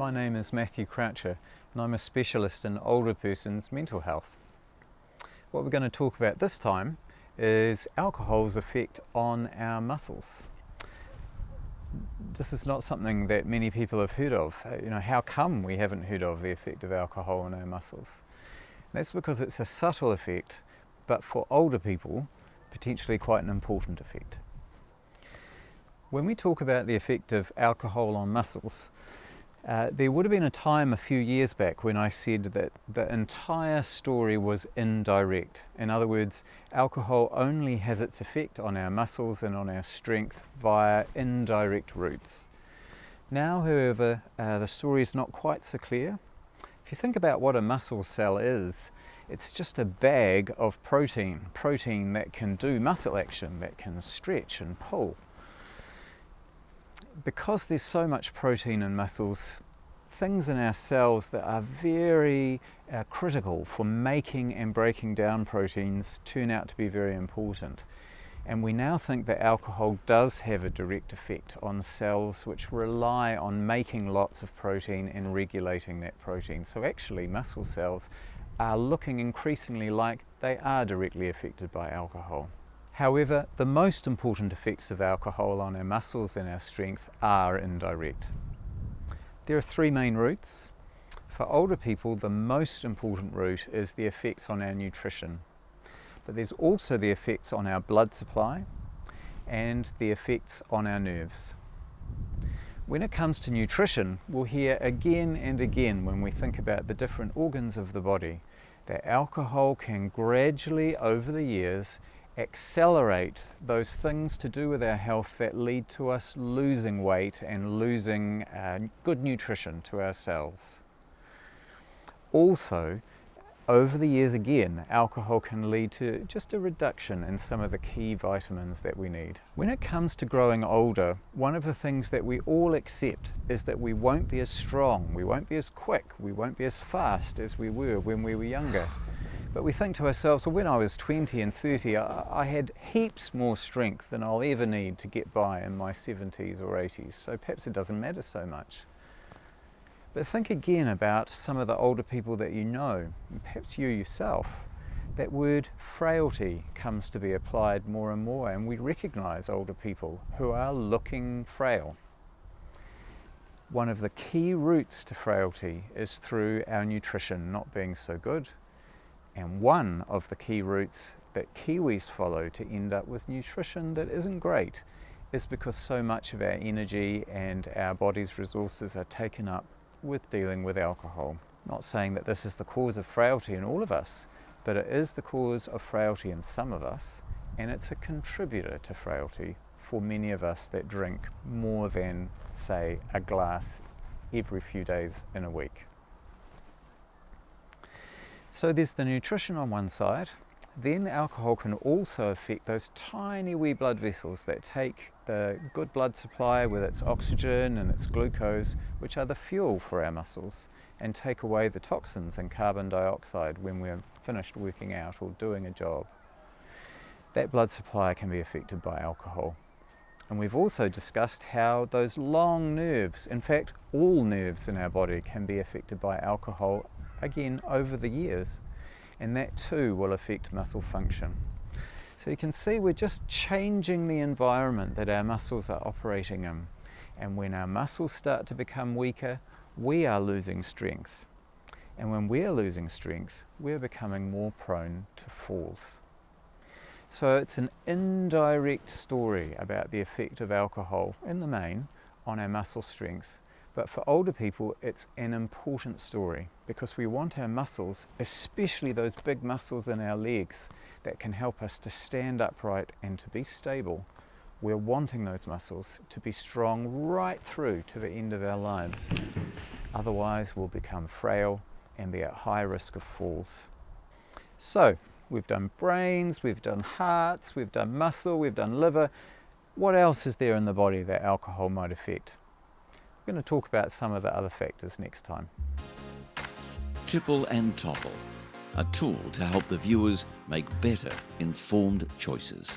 My name is Matthew Croucher and I'm a specialist in older persons' mental health. What we're going to talk about this time is alcohol's effect on our muscles. This is not something that many people have heard of. How come we haven't heard of the effect of alcohol on our muscles? That's because it's a subtle effect, but for older people, potentially quite an important effect. When we talk about the effect of alcohol on muscles, there would have been a time a few years back when I said that the entire story was indirect. In other words, alcohol only has its effect on our muscles and on our strength via indirect routes. Now, however, the story is not quite so clear. If you think about what a muscle cell is, it's just a bag of protein that can do muscle action, that can stretch and pull. Because there's so much protein in muscles, things in our cells that are very critical for making and breaking down proteins turn out to be very important. And we now think that alcohol does have a direct effect on cells which rely on making lots of protein and regulating that protein. So actually muscle cells are looking increasingly like they are directly affected by alcohol. However, the most important effects of alcohol on our muscles and our strength are indirect. There are three main routes. For older people, the most important route is the effects on our nutrition. But there's also the effects on our blood supply and the effects on our nerves. When it comes to nutrition, we'll hear again and again when we think about the different organs of the body that alcohol can gradually, over the years, accelerate those things to do with our health that lead to us losing weight and losing good nutrition to our cells. Also, over the years again, alcohol can lead to just a reduction in some of the key vitamins that we need. When it comes to growing older, one of the things that we all accept is that we won't be as strong, we won't be as quick, we won't be as fast as we were when we were younger. But we think to ourselves, well, when I was 20 and 30, I had heaps more strength than I'll ever need to get by in my 70s or 80s, so perhaps it doesn't matter so much. But think again about some of the older people that you know, and perhaps you yourself. That word frailty comes to be applied more and more, and we recognise older people who are looking frail. One of the key routes to frailty is through our nutrition not being so good. And one of the key routes that Kiwis follow to end up with nutrition that isn't great is because so much of our energy and our body's resources are taken up with dealing with alcohol. Not saying that this is the cause of frailty in all of us, but it is the cause of frailty in some of us, and it's a contributor to frailty for many of us that drink more than, say, a glass every few days in a week. So there's the nutrition on one side. Then alcohol can also affect those tiny wee blood vessels that take the good blood supply with its oxygen and its glucose, which are the fuel for our muscles, and take away the toxins and carbon dioxide when we're finished working out or doing a job. That blood supply can be affected by alcohol. And we've also discussed how those long nerves, in fact all nerves in our body, can be affected by alcohol again over the years, and that too will affect muscle function. So you can see we're just changing the environment that our muscles are operating in, and when our muscles start to become weaker, we are losing strength, and when we're losing strength, we're becoming more prone to falls. So it's an indirect story about the effect of alcohol in the main on our muscle strength. But for older people, it's an important story because we want our muscles, especially those big muscles in our legs that can help us to stand upright and to be stable. We're wanting those muscles to be strong right through to the end of our lives. Otherwise, we'll become frail and be at high risk of falls. So, we've done brains, we've done hearts, we've done muscle, we've done liver. What else is there in the body that alcohol might affect? We're going to talk about some of the other factors next time. Tipple and Topple, a tool to help the viewers make better informed choices.